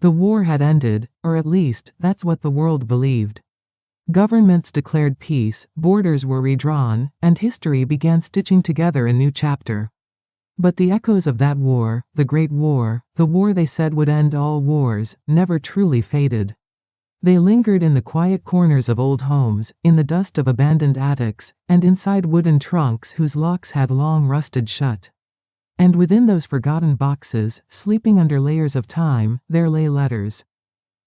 The war had ended, or at least, that's what the world believed. Governments declared peace, borders were redrawn, and history began stitching together a new chapter. But the echoes of that war, the Great War, the war they said would end all wars, never truly faded. They lingered in the quiet corners of old homes, in the dust of abandoned attics, and inside wooden trunks whose locks had long rusted shut. And within those forgotten boxes, sleeping under layers of time, there lay letters.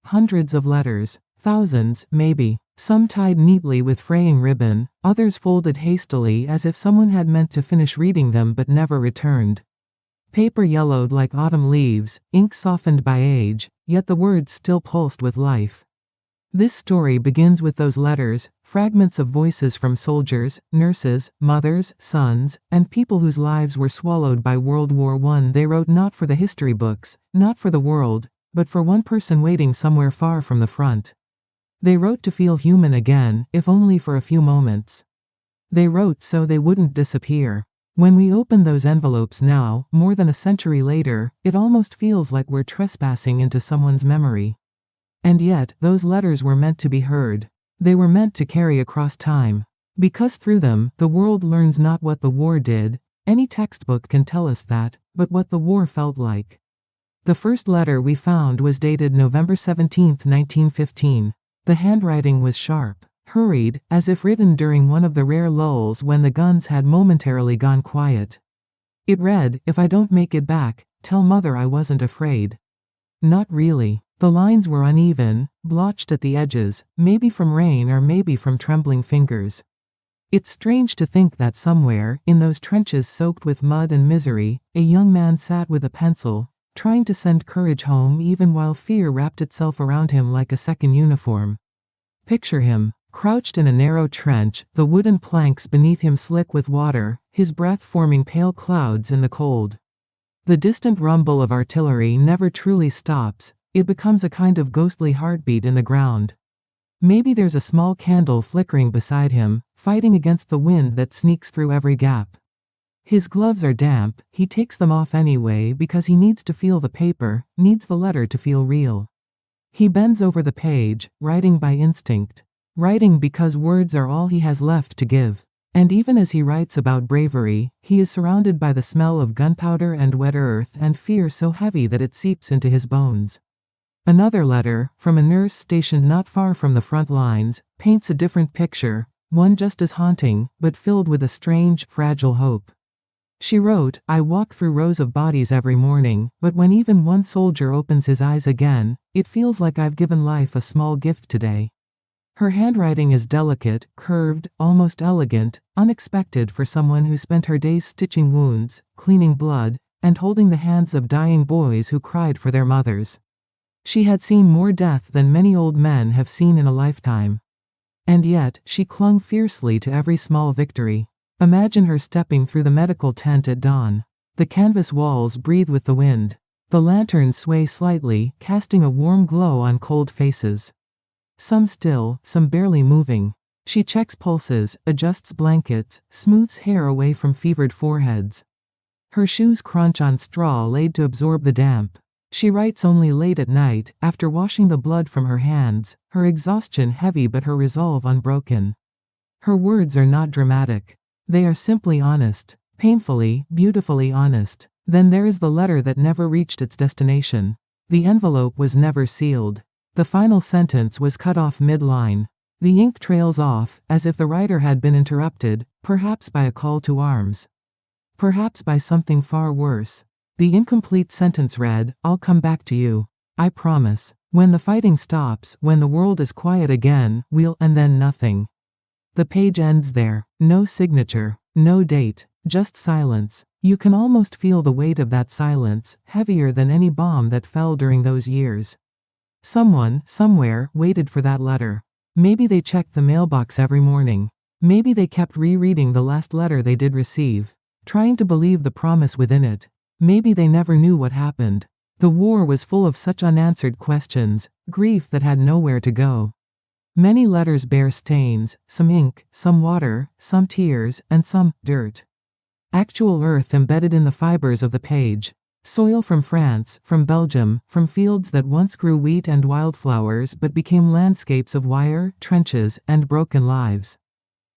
Hundreds of letters, thousands, maybe, some tied neatly with fraying ribbon, others folded hastily as if someone had meant to finish reading them but never returned. Paper yellowed like autumn leaves, ink softened by age, yet the words still pulsed with life. This story begins with those letters, fragments of voices from soldiers, nurses, mothers, sons, and people whose lives were swallowed by World War I. They wrote not for the history books, not for the world, but for one person waiting somewhere far from the front. They wrote to feel human again, if only for a few moments. They wrote so they wouldn't disappear. When we open those envelopes now, more than a century later, it almost feels like we're trespassing into someone's memory. And yet, those letters were meant to be heard. They were meant to carry across time. Because through them, the world learns not what the war did, any textbook can tell us that, but what the war felt like. The first letter we found was dated November 17, 1915. The handwriting was sharp, hurried, as if written during one of the rare lulls when the guns had momentarily gone quiet. It read, "If I don't make it back, tell Mother I wasn't afraid." Not really. The lines were uneven, blotched at the edges, maybe from rain or maybe from trembling fingers. It's strange to think that somewhere, in those trenches soaked with mud and misery, a young man sat with a pencil, trying to send courage home even while fear wrapped itself around him like a second uniform. Picture him, crouched in a narrow trench, the wooden planks beneath him slick with water, his breath forming pale clouds in the cold. The distant rumble of artillery never truly stops. It becomes a kind of ghostly heartbeat in the ground. Maybe there's a small candle flickering beside him, fighting against the wind that sneaks through every gap. His gloves are damp, he takes them off anyway because he needs to feel the paper, needs the letter to feel real. He bends over the page, writing by instinct. Writing because words are all he has left to give. And even as he writes about bravery, he is surrounded by the smell of gunpowder and wet earth and fear so heavy that it seeps into his bones. Another letter, from a nurse stationed not far from the front lines, paints a different picture, one just as haunting, but filled with a strange, fragile hope. She wrote, "I walk through rows of bodies every morning, but when even one soldier opens his eyes again, it feels like I've given life a small gift today." Her handwriting is delicate, curved, almost elegant, unexpected for someone who spent her days stitching wounds, cleaning blood, and holding the hands of dying boys who cried for their mothers. She had seen more death than many old men have seen in a lifetime. And yet, she clung fiercely to every small victory. Imagine her stepping through the medical tent at dawn. The canvas walls breathe with the wind. The lanterns sway slightly, casting a warm glow on cold faces. Some still, some barely moving. She checks pulses, adjusts blankets, smooths hair away from fevered foreheads. Her shoes crunch on straw laid to absorb the damp. She writes only late at night, after washing the blood from her hands, her exhaustion heavy but her resolve unbroken. Her words are not dramatic. They are simply honest, painfully, beautifully honest. Then there is the letter that never reached its destination. The envelope was never sealed. The final sentence was cut off mid-line. The ink trails off, as if the writer had been interrupted, perhaps by a call to arms. Perhaps by something far worse. The incomplete sentence read, "I'll come back to you. I promise. When the fighting stops, when the world is quiet again, we'll," and then nothing. The page ends there. No signature. No date. Just silence. You can almost feel the weight of that silence, heavier than any bomb that fell during those years. Someone, somewhere, waited for that letter. Maybe they checked the mailbox every morning. Maybe they kept rereading the last letter they did receive, trying to believe the promise within it. Maybe they never knew what happened. The war was full of such unanswered questions, grief that had nowhere to go. Many letters bear stains, some ink, some water, some tears, and some dirt. Actual earth embedded in the fibers of the page. Soil from France, from Belgium, from fields that once grew wheat and wildflowers but became landscapes of wire, trenches, and broken lives.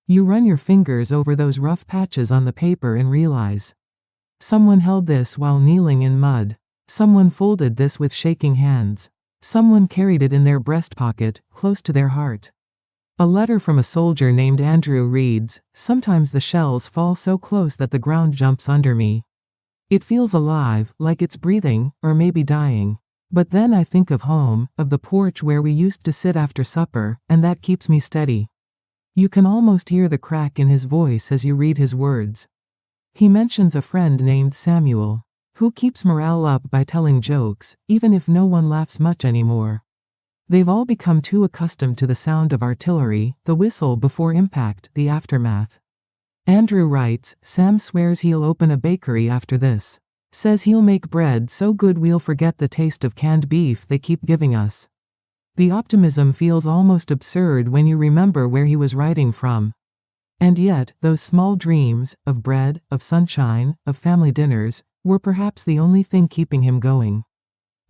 You run your fingers over those rough patches on the paper and realize. Someone held this while kneeling in mud. Someone folded this with shaking hands. Someone carried it in their breast pocket, close to their heart. A letter from a soldier named Andrew reads, "Sometimes the shells fall so close that the ground jumps under me. It feels alive, like it's breathing, or maybe dying. But then I think of home, of the porch where we used to sit after supper, and that keeps me steady." You can almost hear the crack in his voice as you read his words. He mentions a friend named Samuel, who keeps morale up by telling jokes, even if no one laughs much anymore. They've all become too accustomed to the sound of artillery, the whistle before impact, the aftermath. Andrew writes, "Sam swears he'll open a bakery after this. Says he'll make bread so good we'll forget the taste of canned beef they keep giving us." The optimism feels almost absurd when you remember where he was writing from. And yet, those small dreams, of bread, of sunshine, of family dinners, were perhaps the only thing keeping him going.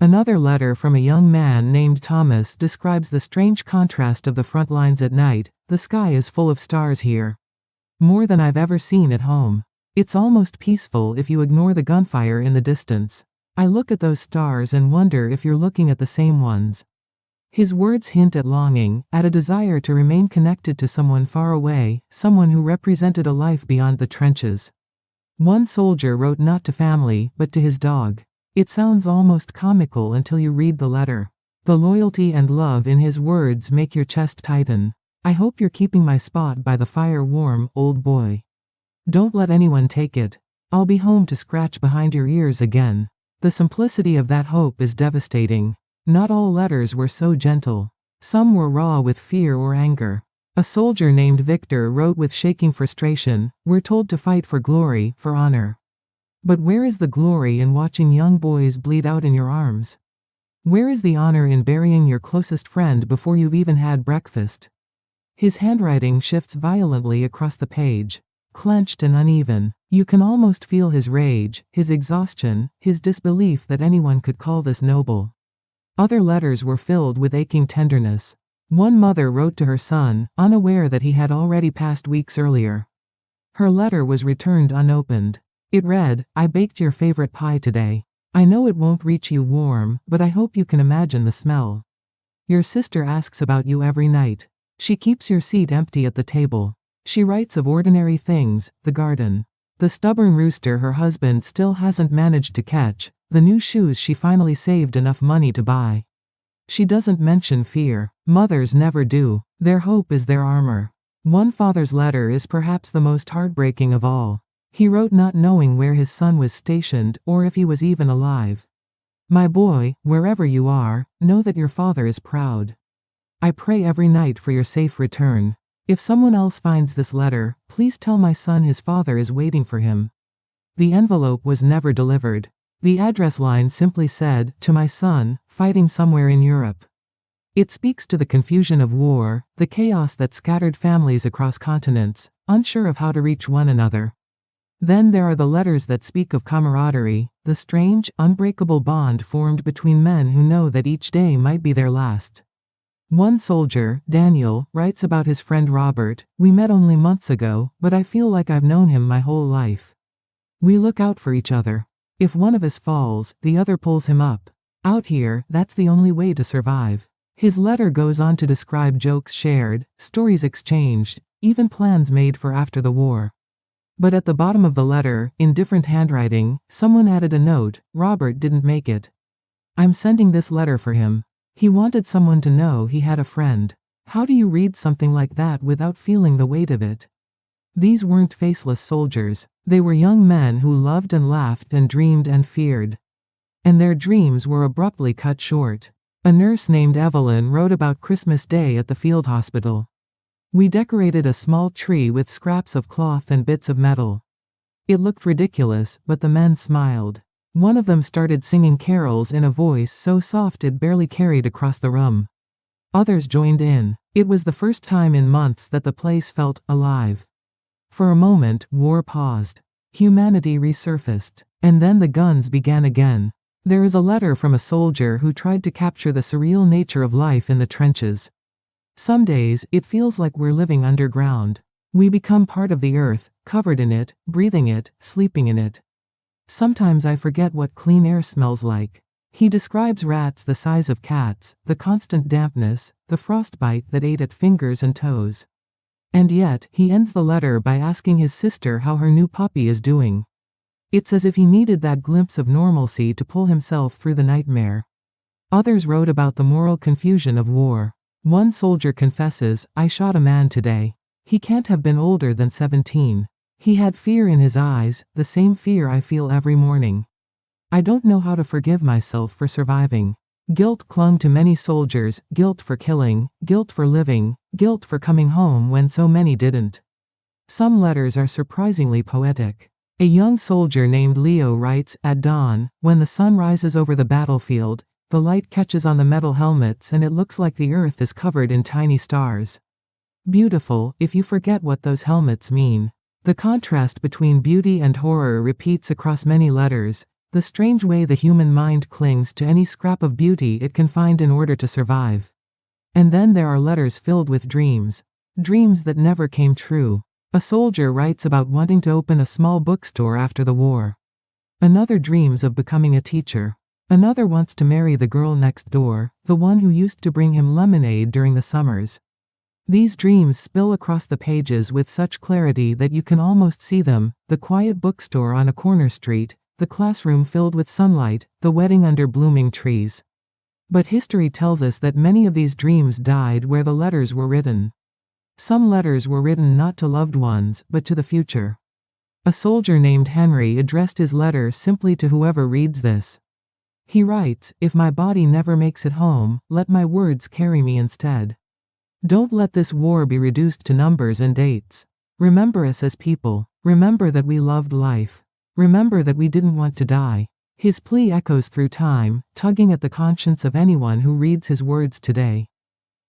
Another letter from a young man named Thomas describes the strange contrast of the front lines at night. "The sky is full of stars here. More than I've ever seen at home. It's almost peaceful if you ignore the gunfire in the distance. I look at those stars and wonder if you're looking at the same ones." His words hint at longing, at a desire to remain connected to someone far away, someone who represented a life beyond the trenches. One soldier wrote not to family, but to his dog. It sounds almost comical until you read the letter. The loyalty and love in his words make your chest tighten. "I hope you're keeping my spot by the fire warm, old boy. Don't let anyone take it. I'll be home to scratch behind your ears again." The simplicity of that hope is devastating. Not all letters were so gentle. Some were raw with fear or anger. A soldier named Victor wrote with shaking frustration, "We're told to fight for glory, for honor. But where is the glory in watching young boys bleed out in your arms? Where is the honor in burying your closest friend before you've even had breakfast?" His handwriting shifts violently across the page, clenched and uneven. You can almost feel his rage, his exhaustion, his disbelief that anyone could call this noble. Other letters were filled with aching tenderness. One mother wrote to her son, unaware that he had already passed weeks earlier. Her letter was returned unopened. It read, "I baked your favorite pie today. I know it won't reach you warm, but I hope you can imagine the smell. Your sister asks about you every night. She keeps your seat empty at the table. She writes of ordinary things, the garden. The stubborn rooster her husband still hasn't managed to catch, the new shoes she finally saved enough money to buy." She doesn't mention fear. Mothers never do. Their hope is their armor. One father's letter is perhaps the most heartbreaking of all. He wrote not knowing where his son was stationed or if he was even alive. "My boy, wherever you are, know that your father is proud. I pray every night for your safe return. If someone else finds this letter, please tell my son his father is waiting for him." The envelope was never delivered. The address line simply said, "To my son, fighting somewhere in Europe." It speaks to the confusion of war, the chaos that scattered families across continents, unsure of how to reach one another. Then there are the letters that speak of camaraderie, the strange, unbreakable bond formed between men who know that each day might be their last. One soldier, Daniel, writes about his friend Robert, "We met only months ago, but I feel like I've known him my whole life. We look out for each other. If one of us falls, the other pulls him up. Out here, that's the only way to survive." His letter goes on to describe jokes shared, stories exchanged, even plans made for after the war. But at the bottom of the letter, in different handwriting, someone added a note, "Robert didn't make it. I'm sending this letter for him. He wanted someone to know he had a friend." How do you read something like that without feeling the weight of it? These weren't faceless soldiers. They were young men who loved and laughed and dreamed and feared. And their dreams were abruptly cut short. A nurse named Evelyn wrote about Christmas Day at the field hospital. "We decorated a small tree with scraps of cloth and bits of metal. It looked ridiculous, but the men smiled. One of them started singing carols in a voice so soft it barely carried across the room. Others joined in. It was the first time in months that the place felt alive." For a moment, war paused. Humanity resurfaced. And then the guns began again. There is a letter from a soldier who tried to capture the surreal nature of life in the trenches. Some days, it feels like we're living underground. We become part of the earth, covered in it, breathing it, sleeping in it. Sometimes I forget what clean air smells like. He describes rats the size of cats, the constant dampness, the frostbite that ate at fingers and toes. And yet, he ends the letter by asking his sister how her new puppy is doing. It's as if he needed that glimpse of normalcy to pull himself through the nightmare. Others wrote about the moral confusion of war. One soldier confesses, "I shot a man today. He can't have been older than 17. He had fear in his eyes, the same fear I feel every morning. I don't know how to forgive myself for surviving." Guilt clung to many soldiers, guilt for killing, guilt for living, guilt for coming home when so many didn't. Some letters are surprisingly poetic. A young soldier named Leo writes, "At dawn, when the sun rises over the battlefield, the light catches on the metal helmets and it looks like the earth is covered in tiny stars. Beautiful, if you forget what those helmets mean." The contrast between beauty and horror repeats across many letters, the strange way the human mind clings to any scrap of beauty it can find in order to survive. And then there are letters filled with dreams. Dreams that never came true. A soldier writes about wanting to open a small bookstore after the war. Another dreams of becoming a teacher. Another wants to marry the girl next door, the one who used to bring him lemonade during the summers. These dreams spill across the pages with such clarity that you can almost see them: the quiet bookstore on a corner street, the classroom filled with sunlight, the wedding under blooming trees. But history tells us that many of these dreams died where the letters were written. Some letters were written not to loved ones, but to the future. A soldier named Henry addressed his letter simply to whoever reads this. He writes, "If my body never makes it home, let my words carry me instead. Don't let this war be reduced to numbers and dates. Remember us as people. Remember that we loved life. Remember that we didn't want to die." His plea echoes through time, tugging at the conscience of anyone who reads his words today.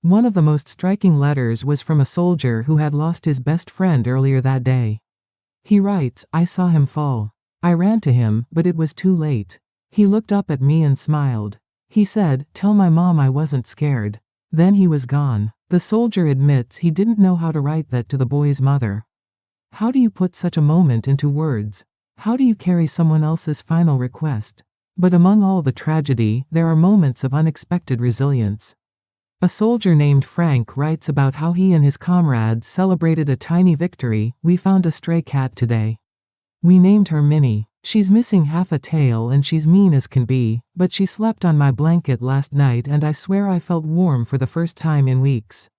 One of the most striking letters was from a soldier who had lost his best friend earlier that day. He writes, "I saw him fall. I ran to him, but it was too late. He looked up at me and smiled. He said, 'Tell my mom I wasn't scared.' Then he was gone." The soldier admits he didn't know how to write that to the boy's mother. How do you put such a moment into words? How do you carry someone else's final request? But among all the tragedy, there are moments of unexpected resilience. A soldier named Frank writes about how he and his comrades celebrated a tiny victory. "We found a stray cat today. We named her Minnie. She's missing half a tail and she's mean as can be, but she slept on my blanket last night and I swear I felt warm for the first time in weeks."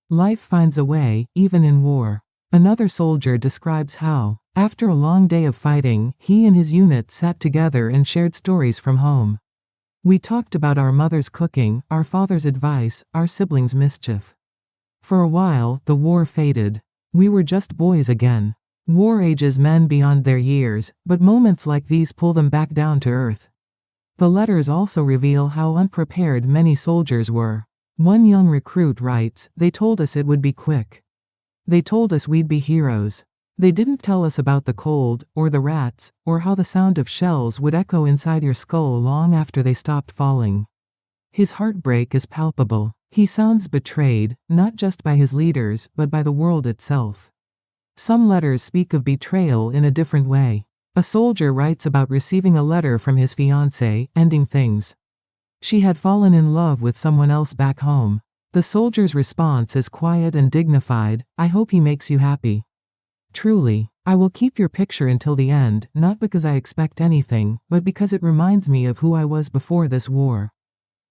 Life finds a way, even in war. Another soldier describes how, after a long day of fighting, he and his unit sat together and shared stories from home. "We talked about our mother's cooking, our father's advice, our siblings' mischief. For a while, the war faded. We were just boys again." War ages men beyond their years, but moments like these pull them back down to earth. The letters also reveal how unprepared many soldiers were. One young recruit writes, "They told us it would be quick. They told us we'd be heroes. They didn't tell us about the cold, or the rats, or how the sound of shells would echo inside your skull long after they stopped falling." His heartbreak is palpable. He sounds betrayed, not just by his leaders, but by the world itself. Some letters speak of betrayal in a different way. A soldier writes about receiving a letter from his fiancée, ending things. She had fallen in love with someone else back home. The soldier's response is quiet and dignified, "I hope he makes you happy. Truly, I will keep your picture until the end, not because I expect anything, but because it reminds me of who I was before this war."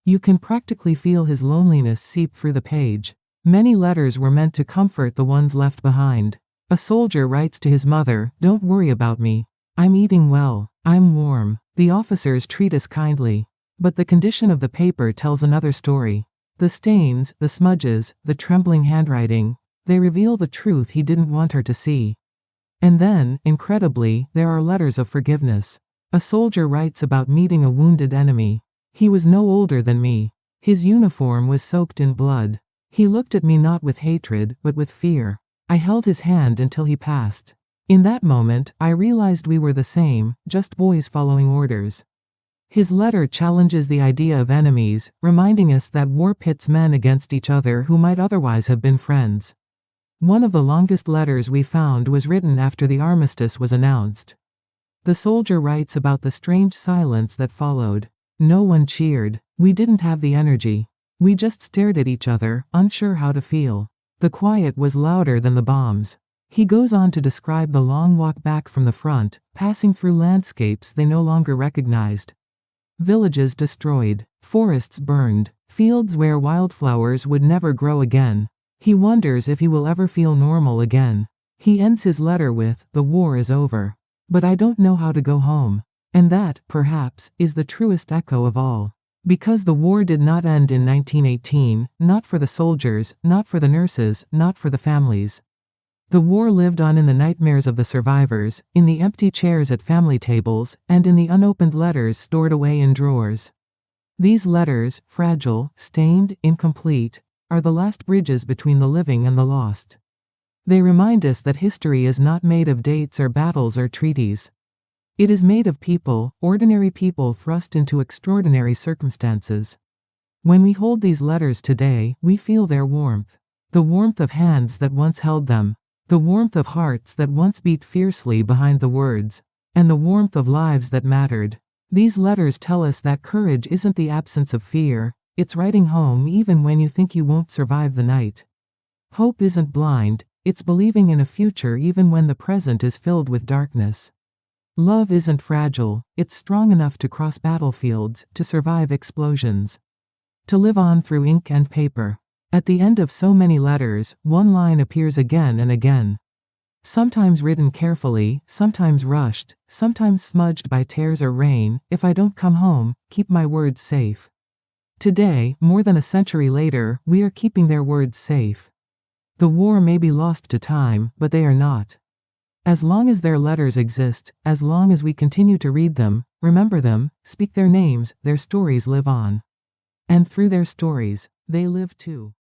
You can practically feel his loneliness seep through the page. Many letters were meant to comfort the ones left behind. A soldier writes to his mother, "Don't worry about me. I'm eating well. I'm warm. The officers treat us kindly." But the condition of the paper tells another story. The stains, the smudges, the trembling handwriting, they reveal the truth he didn't want her to see. And then, incredibly, there are letters of forgiveness. A soldier writes about meeting a wounded enemy. "He was no older than me. His uniform was soaked in blood. He looked at me not with hatred, but with fear. I held his hand until he passed. In that moment, I realized we were the same, just boys following orders. His letter challenges the idea of enemies, reminding us that war pits men against each other who might otherwise have been friends. One of the longest letters we found was written after the armistice was announced. The soldier writes about the strange silence that followed. No one cheered. We didn't have the energy. We just stared at each other, unsure how to feel. The quiet was louder than the bombs. He goes on to describe the long walk back from the front, passing through landscapes they no longer recognized. Villages destroyed, forests burned, fields where wildflowers would never grow again. He wonders if he will ever feel normal again. He ends his letter with, "The war is over. But I don't know how to go home." And that, perhaps, is the truest echo of all. Because the war did not end in 1918, not for the soldiers, not for the nurses, not for the families. The war lived on in the nightmares of the survivors, in the empty chairs at family tables, and in the unopened letters stored away in drawers. These letters, fragile, stained, incomplete, are the last bridges between the living and the lost. They remind us that history is not made of dates or battles or treaties. It is made of people, ordinary people thrust into extraordinary circumstances. When we hold these letters today, we feel their warmth. The warmth of hands that once held them. The warmth of hearts that once beat fiercely behind the words. And the warmth of lives that mattered. These letters tell us that courage isn't the absence of fear, it's writing home even when you think you won't survive the night. Hope isn't blind, it's believing in a future even when the present is filled with darkness. Love isn't fragile, it's strong enough to cross battlefields, to survive explosions. To live on through ink and paper. At the end of so many letters, one line appears again and again. Sometimes written carefully, sometimes rushed, sometimes smudged by tears or rain. "If I don't come home, keep my words safe." Today, more than a century later, we are keeping their words safe. The war may be lost to time, but they are not. As long as their letters exist, as long as we continue to read them, remember them, speak their names, their stories live on. And through their stories, they live too.